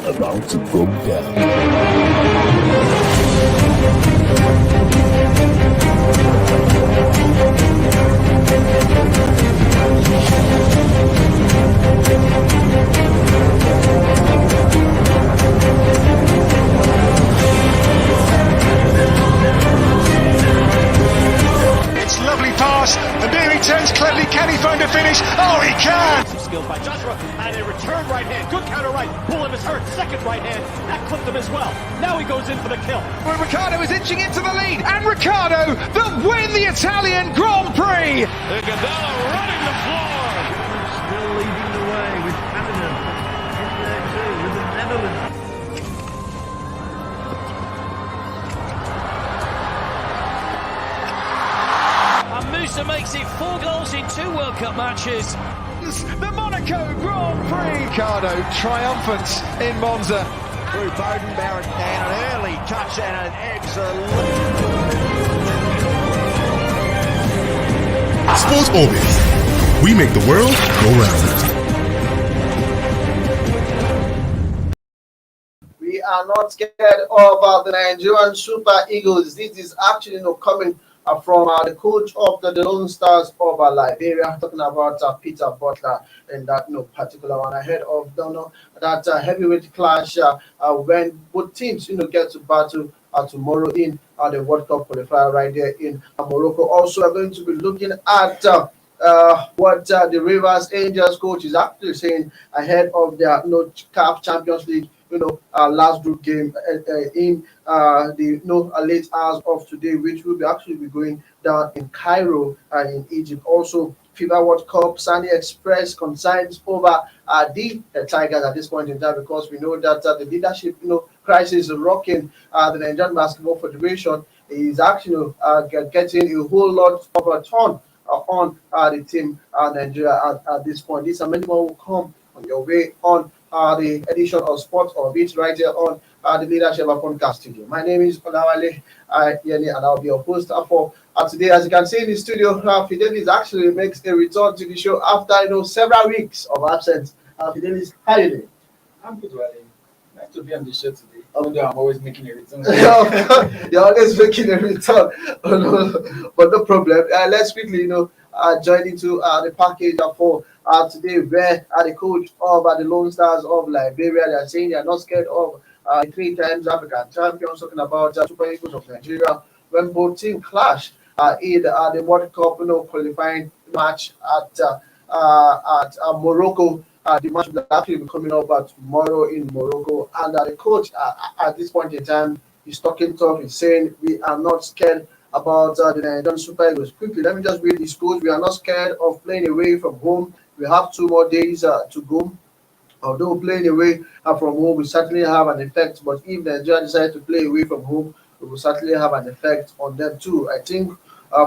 about to go down. Lovely pass, and there he turns cleverly. Can he find a finish? Oh, he can! Skilled by Joshua, and a return right hand. Good counter right. Bullen is hurt. Second right hand. That clipped him as well. Now he goes in for the kill. Well, Ricciardo is inching into the lead, and Ricciardo that win the Italian Grand Prix! Gonzalo running the floor. Still leading the way with Canada in there too, with the Netherlands. Musa makes it 4 goals in 2 World Cup matches. The Monaco Grand Prix. Ricciardo triumphant in Monza. Through Bowden, Barrett, and an early touch and an excellent. Sports Orbit. We make the world go round. We are not scared of the Nigerian Super Eagles. This is actually coming from the coach of the Lone Stars of Liberia, talking about Peter Butler in that particular one, ahead of that heavyweight clash when both teams get to battle tomorrow in the World Cup qualifier right there in Morocco. Also, we're going to be looking at what the Rivers Angels coach is actually saying ahead of their CAF Champions League last group game in the late hours of today, which will actually be going down in Cairo and in Egypt. Also, FIFA World Cup, Sunny Express concerns over the Tigers at this point in time, because we know that the leadership crisis rocking the Nigerian Basketball Federation is actually getting a whole lot of a turn on the team Nigeria at this point. These and many more will come on your way on the edition of Sports Orbit right here on the Leadership Podcast Studio. My name is Olawale Yeni, and I'll be your host for today. As you can see in the studio, Fidelis actually makes a return to the show after several weeks of absence. Fidelis, how are you doing? I'm good, Wale. Nice to be on the show today. Although I'm always making a return. You're always making a return, but no problem. Let's quickly, join into the package for today, where the coach of the Lone Stars of Liberia, they are saying they are not scared of 3 times African champions, talking about Super Eagles of Nigeria, when both teams clash in the World Cup qualifying match at Morocco. The match will actually be coming up tomorrow in Morocco, and the coach at this point in time is talking tough. He's saying we are not scared about the Nigerian Super Eagles. Quickly, let me just read this quote. We are not scared of playing away from home. We have 2 more days to go. Although playing away from home will certainly have an effect, but if Nigeria decides to play away from home, it will certainly have an effect on them too. I think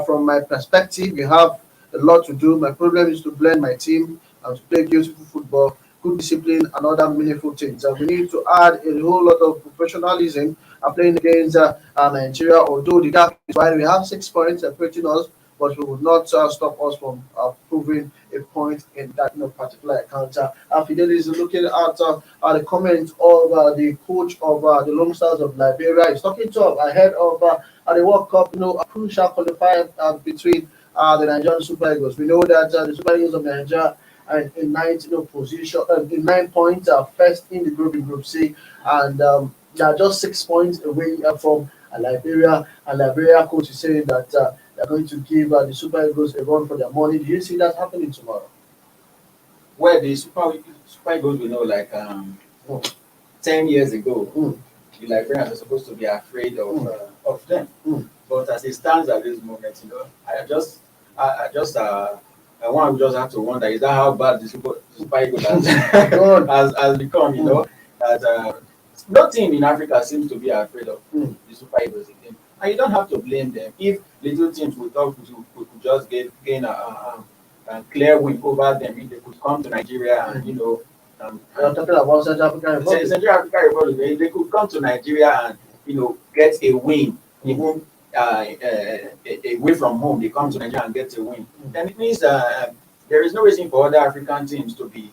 from my perspective, we have a lot to do. My problem is to blend my team and to play beautiful football, good discipline, and other meaningful things. We need to add a whole lot of professionalism playing against Nigeria, although the gap is wide. We have 6 points separating us, but we will not stop us from proving a point in that particular encounter. Fidelis is looking at the comments of the coach of the Lone Stars of Liberia. He's talking to ahead of the World Cup, a crucial qualifier between the Nigerian Super Eagles. We know that the Super Eagles of Nigeria are in 9th position, in 9 points, first in the group in Group C, and they are just 6 points away from Liberia. And Liberia coach is saying that they're going to give the Super Eagles a run for their money. Do you see that happening tomorrow? Well, the Super Eagles, we know, 10 years ago, the Liberians are supposed to be afraid of them. But as it stands at this moment, I want to just have to wonder, is that how bad the Super Eagles has become, that no team in Africa seems to be afraid of the Super Eagles again. And you don't have to blame them. If little teams would could just gain a clear win over them, if they could come to Nigeria and, you're talking about Central African Republic. Central African Republic, if they could come to Nigeria and, get a win, even away from home, they come to Nigeria and get a win, then it means there is no reason for other African teams to be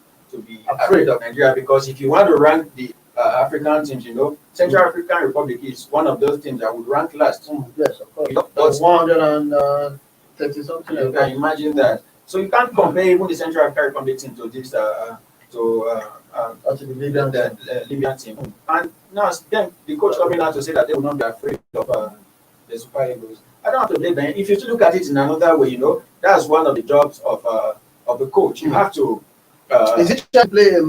afraid of Nigeria, because if you want to rank the African teams, Central African Republic is one of those teams that would rank last. Yes, of course. But 130 something. you can imagine that. So you can't compare even the Central African Republic team to this To the Libyan team. the Libyan team. And now then the coach coming out to say that they will not be afraid of the Super Eagles. I don't have to blame them. If you look at it in another way, that's one of the jobs of the coach. You have to. Is it to play a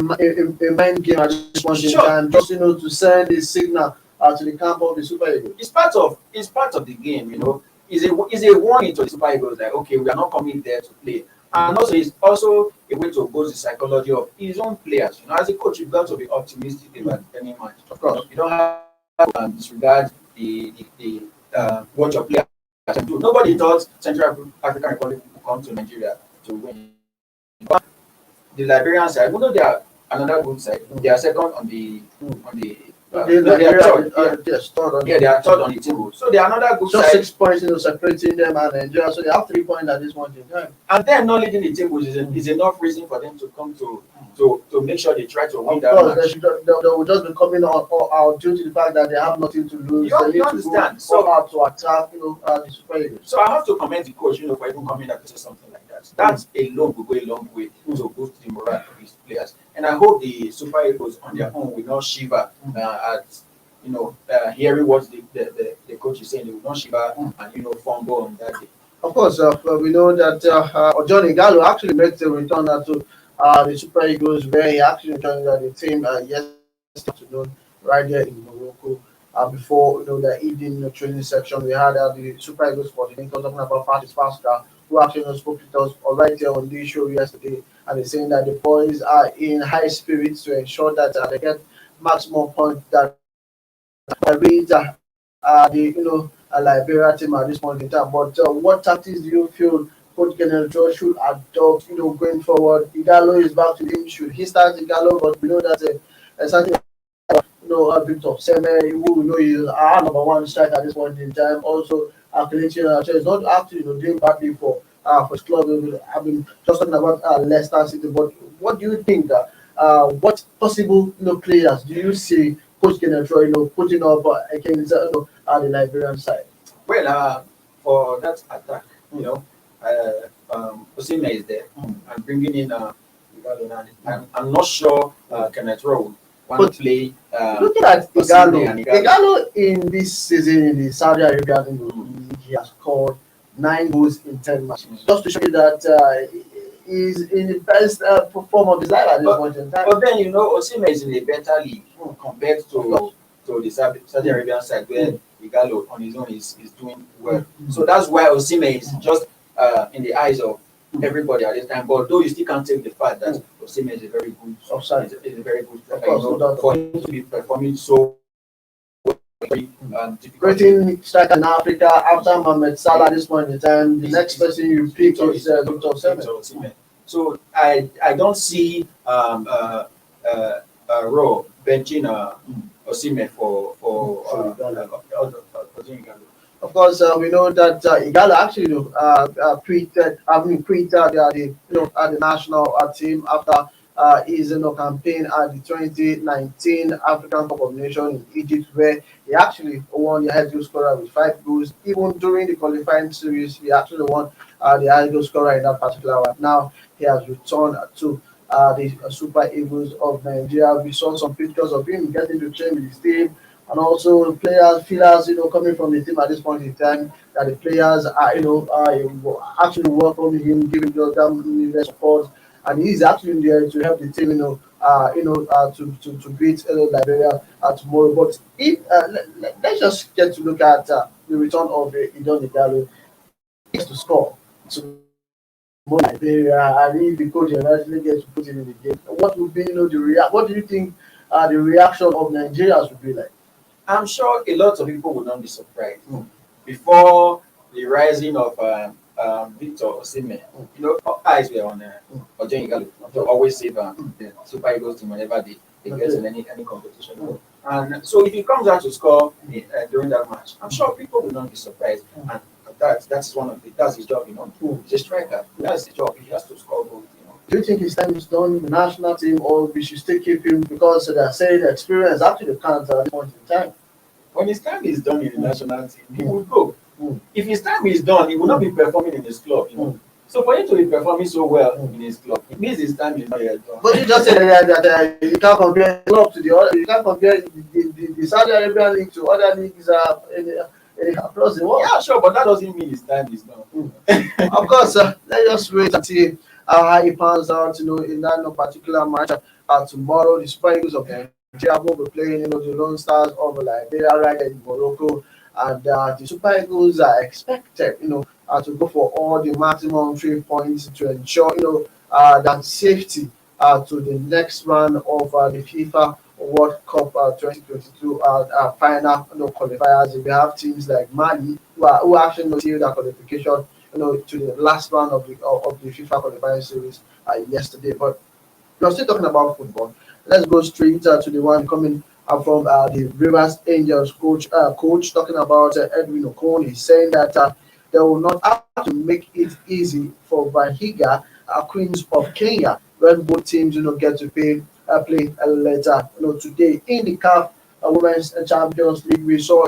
mind game at this point in time, just to send a signal to the camp of the Super Eagles? It's part of the game, It's a warning to the Super Eagles that okay, we are not coming there to play. And also it's also a way to boost the psychology of his own players. As a coach, you've got to be optimistic about any match. Of course. You don't have to disregard the what your players can do. Nobody thought Central African Republic would come to Nigeria to win. But the Liberian side, they are another good side. They are second on the they are third. They are third on the table. So they are another good just side. 6 points, separating them and Nigeria. So they have 3 points at this point in time. And them not leading the table is enough reason for them to come to make sure they try to win Of that course, match. they will just be coming out due to the fact that they have nothing to lose. You They need understand? to go out to attack, the Super Eagles. So I have to commend the coach, for even coming out to say something like that. That alone will go a long way to boost the morale of his players. And I hope the Super Eagles on their own will not shiver at hearing what the coach is saying. They will not shiver and fumble on that day. Of course, we know that Johnny Gallo actually makes a return to the Super Eagles, where he actually joined the team yesterday afternoon right there in Morocco. Before the evening training section, we had the Super Eagles coordinator talking about Francis Pascal, who actually spoke to us right there on this show yesterday, and he's saying that the boys are in high spirits to ensure that they get maximum points that reach the Liberia team at this point in time. But what tactics do you feel Coach Gerrard should adopt, going forward? Igalo is back to him. Should he start Igalo? But we know that something, Victor Seme, who is our number one striker at this point in time. Also, Kelechi is not actually doing badly for his club. I've been just talking about Leicester City. But what do you think that what possible players do you see Coach Gerrard putting up against the Liberian side? Well, for that attack, Osimhen is there and bringing in I'm not sure Kenneth Rowe want to play. Looking at Igalo in this season in the Saudi Arabian League, he has scored 9 goals in 10 matches. Just to show you that he's in the best form of his life at this point in time. But then Osimhen is in a better league compared to the Saudi Arabian side, where Igalo on his own is doing well. So that's why Osimhen is just in the eyes of everybody at this time. But though you still can't take the fact that Osimhen is a very good is a very good player. For him to be performing so great striker in Africa after Mohamed Salah at this point in time. The next person you pick is Victor Osimhen. So I don't see Raw benching Osimhen for Of course, we know that Igalo actually quitted the national team after his campaign at the 2019 African Cup of Nations in Egypt, where he actually won the highest goal scorer with 5 goals. Even during the qualifying series, he actually won the highest goal scorer in that particular one. Now he has returned to the Super Eagles of Nigeria. We saw some pictures of him getting to train with his team, and also players, feelers, coming from the team at this point in time, that the players are, actually welcoming him, giving them support, and he's actually there to help the team, to beat Liberia tomorrow. But if let's just get to look at the return of Idon Igalo. He gets to score to Liberia, and if the coach actually gets to put him in the game, what would be, what do you think the reaction of Nigerians would be like? I'm sure a lot of people would not be surprised. Before the rising of Victor Osimhen, all eyes were on Ojen Igalo to always save the Super Eagles team whenever they get in any competition. And so if he comes out to score during that match, I'm sure people will not be surprised. And that's his job, he's a striker. That's his job. He has to score goals, Do you think his time is done in the national team, or we should still keep him because they're saying the experience actually counts at this point in time? When his time is done in the national team, he will go. If his time is done, he will not be performing in his club. So for him to be performing so well in his club, it means his time is not yet done. But you just said that you can't compare club to the other. You can't compare the Saudi Arabian league to other leagues across the world. Yeah, sure, but that doesn't mean his time is done. Of course, let's just wait and see how he pans out. In that particular match tomorrow, the Super Eagles of Nigeria will be playing. The Lone Stars of Liberia right in Morocco, and the Super Eagles are expected, to go for all the maximum 3 points to ensure, that safety to the next round of the FIFA World Cup 2022 final qualifiers. We have teams like Mali who actually received that qualification, to the last round of the FIFA qualifying series yesterday. But we're still talking about football. Let's go straight to the one coming from the Rivers Angels coach talking about Edwin Okon. He's saying that they will not have to make it easy for Vihiga, Queens of Kenya, when both teams get to play later today in the CAF Women's Champions League. We saw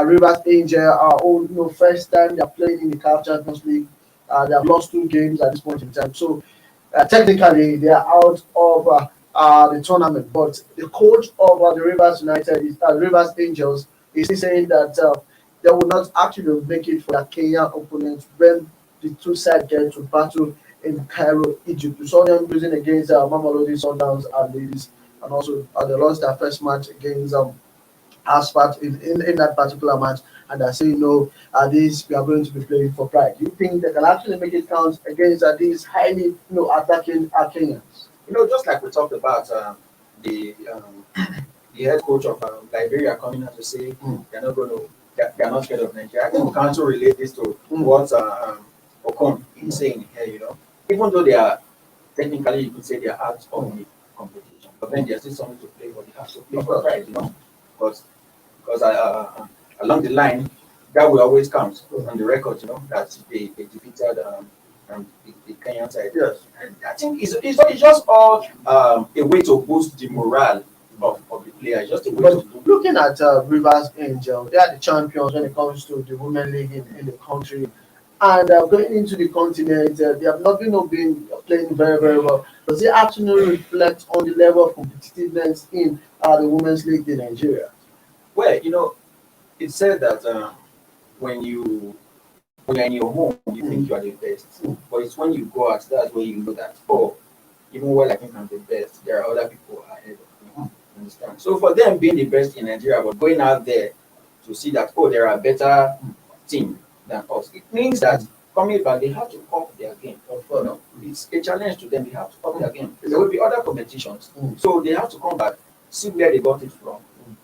Rivers Angel, our own first time they're playing in the CAF Champions League. They have lost 2 games at this point in time, so technically they are out of the tournament. But the coach of the Rivers Angels is saying that they will not actually make it for the Kenyan opponents when the two sides get to battle in Cairo, Egypt. We saw them losing against Mamelodi Sundowns and ladies, and also they lost their first match against Aspat in that particular match. And I say, these we are going to be playing for pride. Do you think they can actually make it count against these highly attacking Kenyans? Just like we talked about the head coach of Liberia coming out to say they're not scared of Nigeria. I think we can also relate this to what Okon is saying here. Even though they are technically, you could say they are out of the competition, but then there's still something to play for. They have to play for pride, because along the line that will always count on the record, that they defeated the Kenyan side. Yes, and I think it's just all a way to boost the morale of the players. Just a way to do. Looking at Rivers Angel, they are the champions when it comes to the women league in the country, and going into the continent, they have not been playing very, very well. Does it actually reflect on the level of competitiveness in the women's league in Nigeria? Well, it's said that when you're in your home, you think you are the best, but it's when you go out that's when you know that even while I think I'm the best, there are other people ahead of me. Understand? So for them being the best in Nigeria, but going out there to see that there are better team than us, it means that coming back they have to up their game. It's a challenge to them. They have to up their game. There will be other competitions, so they have to come back, see where they got it from,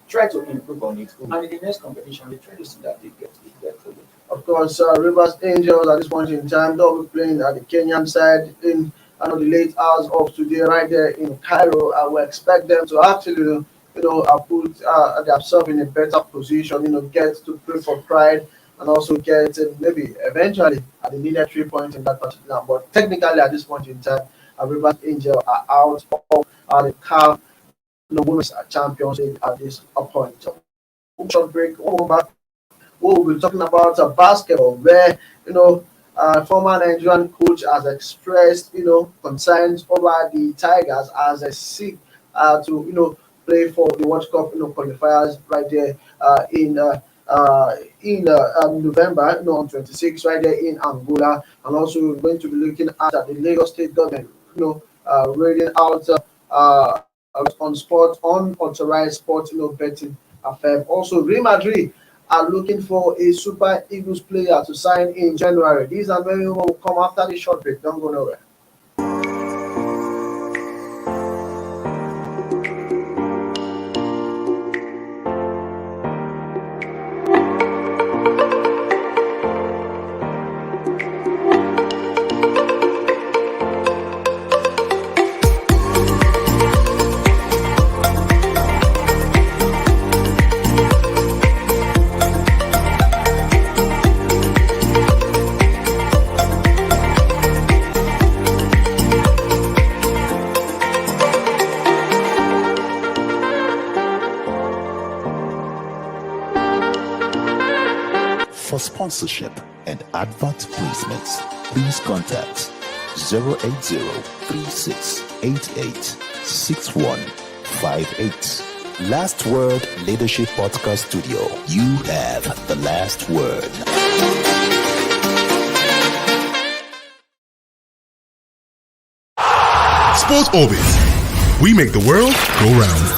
try to improve on it, and in the next competition they try to see that they get to it. Of course, Rivers Angels at this point in time, they'll be playing at the Kenyan side in the late hours of today, right there in Cairo. I will expect them to actually, put themselves in a better position, get to play for pride, and also get maybe eventually at the needed 3 points in that particular. But technically, at this point in time, Rivers Angels are out of the CAF Women's Champions League at this point. Short break. We'll be talking about basketball, where former Nigerian coach has expressed concerns over the Tigers as they seek to play for the World Cup qualifiers right there in November on 26 right there in Angola, and also we're going to be looking at the Lagos State government raiding out unauthorized sport betting affair. Also, Real Madrid are looking for a Super Eagles player to sign in January. These are many more will come after the short break. Don't go nowhere. sponsorship, and advert placements, please contact 080-3688-6158. Last Word Leadership Podcast Studio. You have the last word. Sports Orbit. We make the world go round.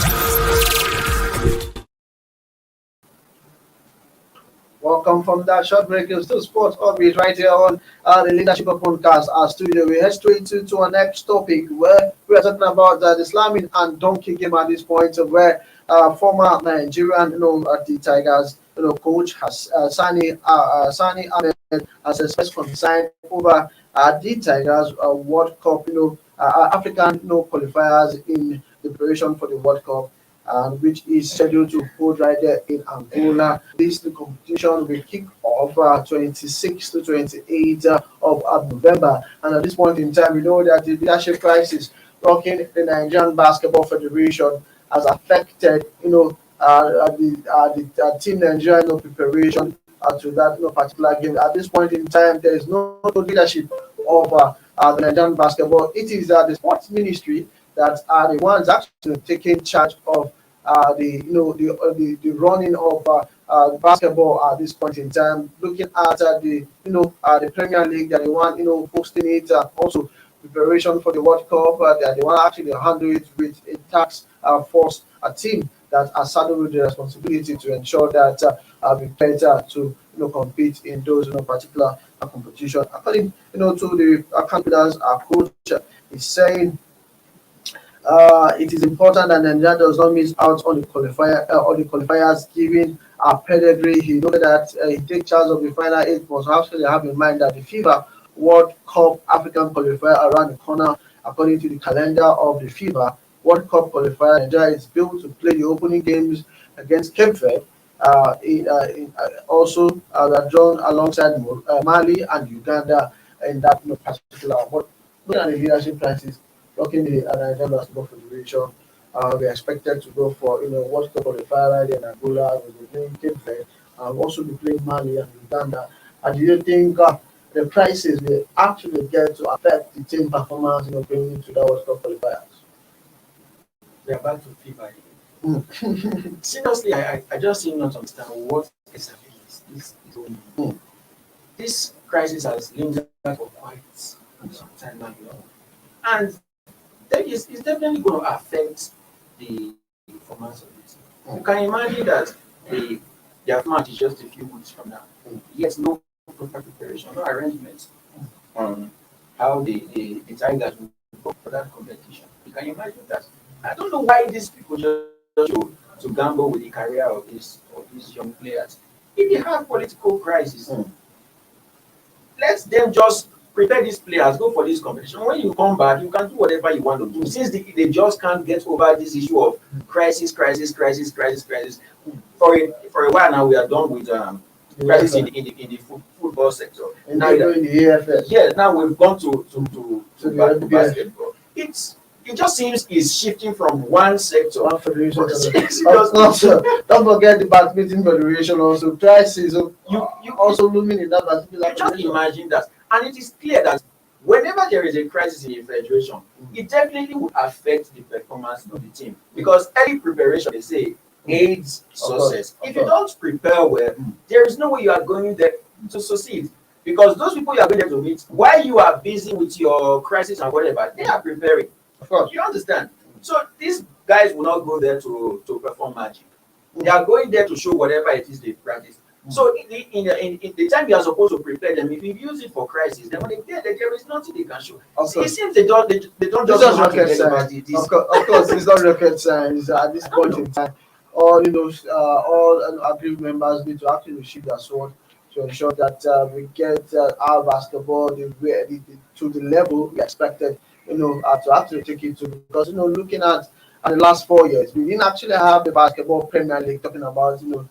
Welcome from that short break. You're still Sports Orbit right here on the Leadership Podcast, our studio. We head straight to our next topic where we are talking about the slamming and donkey game at this point, where former Nigerian, the Tigers, coach has Sani Ahmed has expressed concern over the Tigers World Cup, African qualifiers in the preparation for the World Cup, which is scheduled to hold right there in Angola. The competition will kick off 26 to 28 of November. And at this point in time, we know that the leadership crisis rocking the Nigerian Basketball Federation has affected, the team Nigerian preparation to that particular game. At this point in time, there is no leadership of the Nigerian basketball. It is the sports ministry that are the ones actually taking charge of the running of basketball at this point in time. Looking at the Premier League, they're the one hosting it. Also preparation for the World Cup, they're the one actually handle it with a task force, a team that are saddled with the responsibility to ensure that be better to compete in those particular competition. According to the confidence, our coach is saying it is important that Nigeria does not miss out on the qualifiers, given our pedigree. He noted that he takes charge of the final eight, must actually have in mind that the FIBA World Cup African qualifier around the corner. According to the calendar of the FIBA World Cup qualifier, Nigeria is built to play the opening games against Cape Verde. Also drawn alongside Mali and Uganda in that particular. But looking at the leadership crisis, looking at the Nigerian Basketball Federation, we are expected to go for World Cup qualifier right in Angola. We will be playing Cape Verde, also be playing Mali and Uganda. And do you think the crisis will actually get to affect the team performance going into the World Cup qualifiers? We are back to FIBA. Seriously, I just seem not to understand what exactly is going on. This crisis has lingered for quite some time now, and it's definitely going to affect the performance of this. You can imagine that their match is just a few weeks from now. Yet no proper preparation, no arrangements on how the Tigers will go for that competition. You can imagine that. I don't know why these people just to gamble with the career of these young players. If they have political crisis, let them just prepare these players, go for this competition. When you come back, you can do whatever you want to do. Since they just can't get over this issue of crisis. For a while now, we are done with crisis in the football sector. And now you're in the AFS. Yeah, now we've gone to basketball. It just seems it's shifting from one sector. One federation. Don't forget the badminton federation also. Crisis. You also looming in that particular. Just imagine that, and it is clear that whenever there is a crisis in a federation, it definitely will affect the performance of the team, because early preparation, they say, aids success. If you don't prepare well, there is no way you are going there to succeed. Because those people you are going there to meet, while you are busy with your crisis and whatever, they are preparing. Of course, you understand. So these guys will not go there to perform magic. They are going there to show whatever it is they practice. So in the time you are supposed to prepare them, if you use it for crisis, then when they get there, there is nothing they can show. It seems they don't just know how to get about it. Of course, it's not rocket science at this point in time. All agreed members need to actually shift their sword to ensure that we get our basketball to the level we expected. To actually take it to, because looking at the last 4 years, we didn't actually have the basketball Premier League talking about the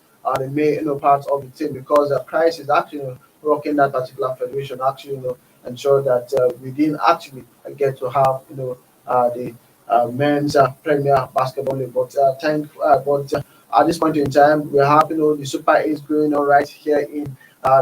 main parts of the team, because the crisis actually rocking that particular federation actually ensure that we didn't actually get to have the men's Premier Basketball League. But at this point in time, we have the Super 8 going on right here in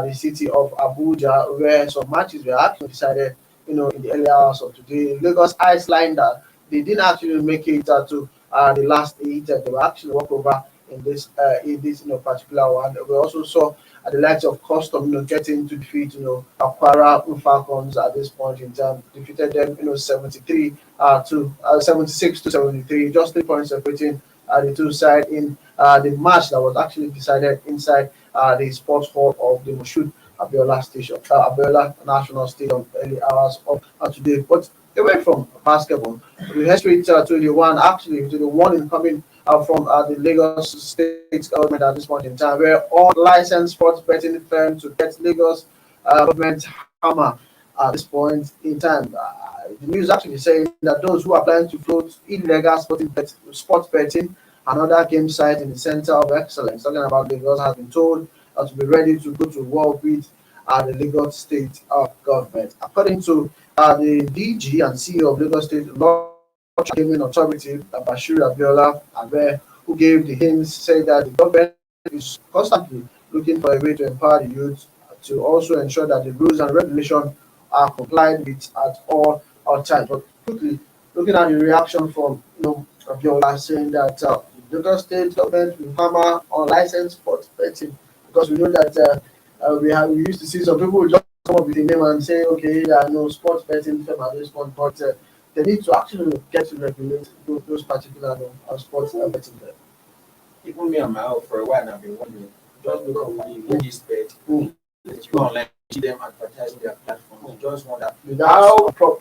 the city of Abuja, where some matches were actually decided, in the early hours of today. Lagos Icelander, they didn't actually make it to the last eight. They were actually walk over in this particular one. We also saw the likes of Custom, getting to defeat, Aquara Falcons at this point in time, defeated them, 73 to 76 to 73, just 3 points separating the two sides in the match that was actually decided inside the sports hall of the Moshood Abiola National Stadium early hours of today. But away from basketball, we head straight to the one, actually to the one incoming from the Lagos State government at this point in time, where all licensed sports betting firms to get Lagos government hammer at this point in time. The news actually saying that those who are planning to float illegal sports betting and other game sites in the center of excellence, talking about Lagos, has been told to be ready to go to war with the Lagos State government. According to the DG and CEO of Lagos State Gaming Authority, Bashir Abiola Abe, who gave the hints, said that the government is constantly looking for a way to empower the youth to also ensure that the rules and regulations are complied with at all times. But quickly, looking at the reaction from Abiola, saying that the Lagos State government will hammer on licensed sports betting, because we know that we used to see some people just come up with a name and say, okay, there are no sports betting firm at this point, but they need to actually get to regulate those particular sports betting firms. Even me on my own for a while now, I've been wondering, just look at the ladies bet, you go online, see them advertising their platforms. You just wonder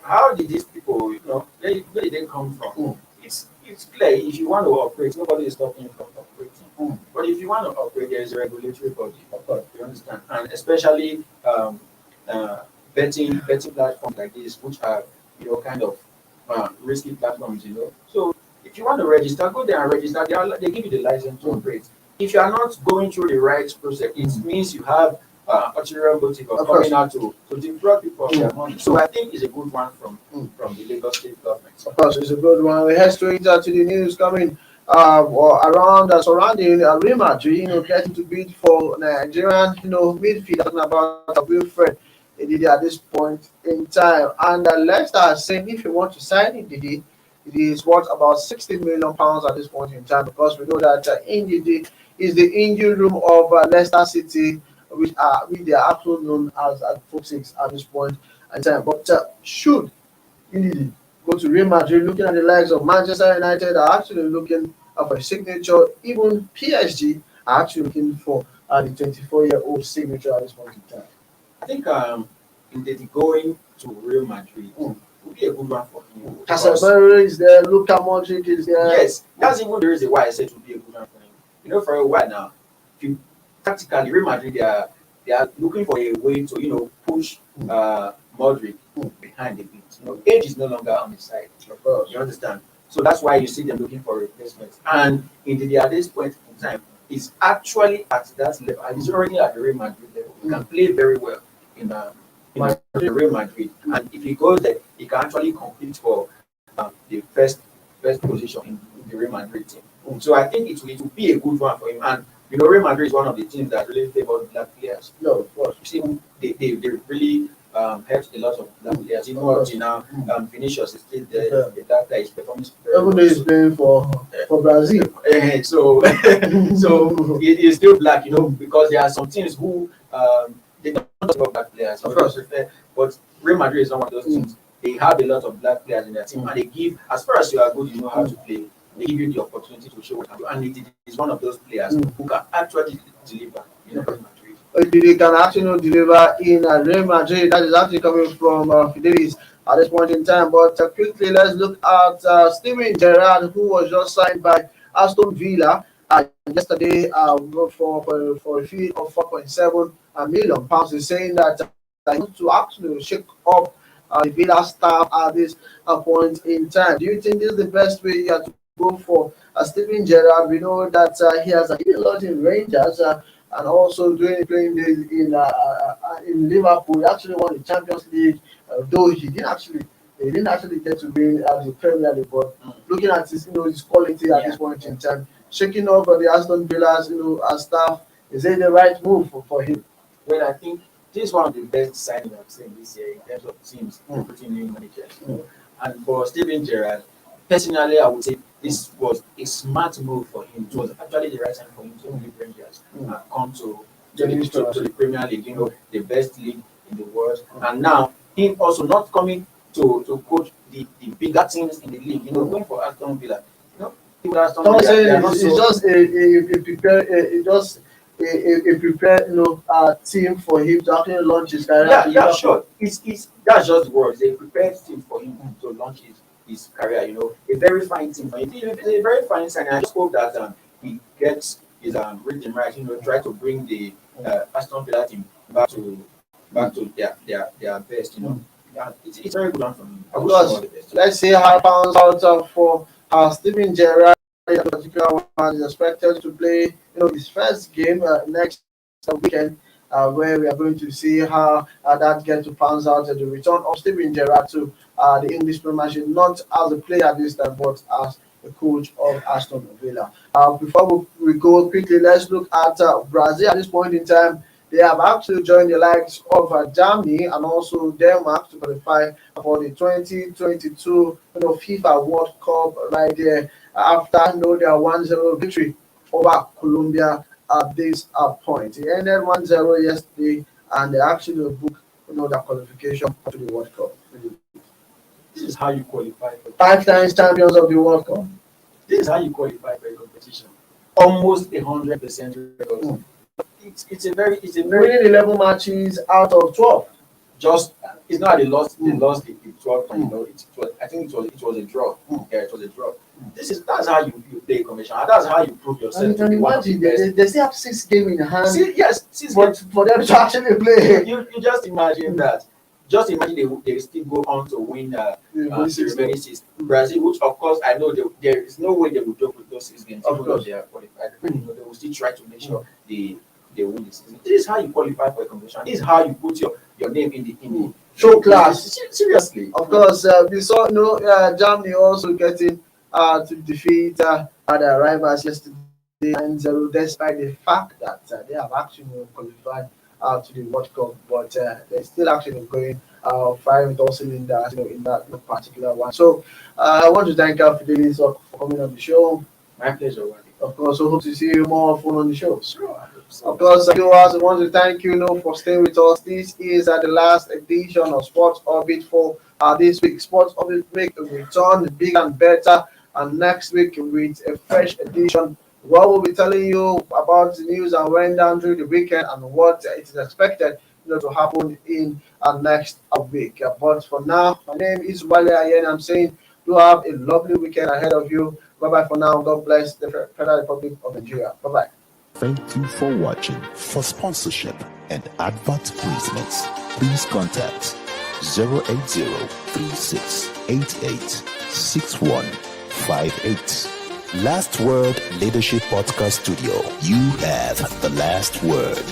how did these people, where did they come from? It's clear, if you want to operate, nobody is stopping you from operating. But if you want to operate, there is a regulatory body. You understand? And especially betting platforms like this, which are kind of risky platforms. So if you want to register, go there and register. They give you the license to operate. If you are not going through the right process, it means you have ulterior motive of coming out to defraud people of their money. So I think it's a good one from the Lagos State government. Of course, it's a good one. We head straight to the news coming around surrounding Real Madrid, getting to bid for Nigerian, midfielder, talking about Wilfred Ndidi at this point in time. And Leicester saying if you want to sign Ndidi, it is worth about £60 million at this point in time, because we know that Ndidi is the engine room of Leicester City, which they are actually known as Fox 6 at this point in time. But should Ndidi go to Real Madrid, looking at the likes of Manchester United are actually looking for a signature. Even PSG are actually looking for the 24-year-old signature at this point in time. I think Ndidi going to Real Madrid would be a good one for him. Casemiro is there, Luka Modric is there. Yes, that's even the reason why I said it would be a good one for him. For a while now, tactically, Real Madrid they are looking for a way to push Modric behind the beat. Age is no longer on his side. You understand? So that's why you see them looking for replacements. And indeed, at this point in time, he's actually at that level. And he's already at the Real Madrid level. He can play very well in Real Madrid. And if he goes there, he can actually compete for the first position in the Real Madrid team. So I think it will be a good one for him. And Real Madrid is one of the teams that really favor black players. No, of course. You see, they really helps a lot of black players. Even now, Vinicius is still there. The black player is performing very well. Even though he's playing for Brazil. So it is still black, because there are some teams who they don't have black players. Of course, but Real Madrid is not one of those teams. They have a lot of black players in their team, and they give, as far as you are good, you know how to play. They give you the opportunity to show what you do, and it is one of those players who can actually deliver in Real Madrid. They can actually deliver in Real Madrid. That is actually coming from Fidelis at this point in time. But quickly, let's look at Steven Gerrard, who was just signed by Aston Villa yesterday for a fee of £4.7 million. He's saying that they need to actually shake up the Villa staff at this point in time. Do you think this is the best way to go for Steven Gerrard? We know that he has done a lot in Rangers and also playing in Liverpool. He actually won the Champions League, though he didn't actually get to win the Premier League. But looking at his quality at this point in time, shaking over the Aston Villa's staff, is it the right move for him? Well, I think this is one of the best signings I've seen this year in terms of teams putting new managers. And for Steven Gerrard, personally, I would say this was a smart move for him. It was actually the right time for him to leave Rangers and come to the Premier League, the best league in the world. And now, him also not coming to coach the bigger teams in the league, going for Aston Villa. Aston Villa, it's just a prepared team for him to actually launch his career. Yeah, sure. It's that's just the word. It's a prepared team for him to launch his career. A very fine team. It's a very fine sign. I just hope that he gets his rhythm right. Try to bring the Aston Villa team back to their best. It's very good one for me. Of course, let's see how it pans out for Steven Gerrard. In particular, one is expected to play, his first game next weekend, where we are going to see how that gets to pans out. The return of Steven Gerrard to the English Premiership, not as a player this time, but as the coach of Aston Villa. Before we go quickly, let's look at Brazil at this point in time. They have actually joined the likes of Germany and also Denmark to qualify for the 2022 FIFA World Cup right there after their 1-0 victory over Colombia at this point. It ended 1-0 yesterday, and they actually booked their qualification to the World Cup. This is how you qualify for 5 times champions of the World Cup. This is how you qualify for a competition. Almost 100% record. It's a very winning 11 matches out of 12. Just it's not they lost the 12. I think it was a draw. Yeah, it was a draw. That's how you play commission. That's how you prove yourself. And imagine they still have 6 games in hand. 6 but for them to actually play. You just imagine that. Just imagine they still go on to win the remaining 6. Brazil, which of course I know there is no way they will joke with those 6 games. Of course they are qualified. They will still try to make sure they win this season. This is how you qualify for a competition. This is how you put your name in the show class. Seriously. Of course, we saw Germany also getting to defeat their rivals yesterday 9-0, despite the fact that they have actually qualified to the World Cup, but they're still actually going firing with all cylinders in that particular one. So I want to thank Fidelis for coming on the show. My pleasure. Of course, I hope to see you more often on the show. Sure. Of course, viewers, I want to thank you for staying with us. This is the last edition of Sports Orbit for this week. Sports Orbit make a return, big and better, and next week with a fresh edition. What we'll be telling you about the news that went down during the weekend and what it is expected to happen in next week. But for now, my name is Wale Ayen. I'm saying you have a lovely weekend ahead of you. Bye-bye for now. God bless the Federal Republic of Nigeria. Bye-bye. Thank you for watching. For sponsorship and advert placements, please contact 080-3688-6158. Last Word Leadership Podcast Studio. You have the last word.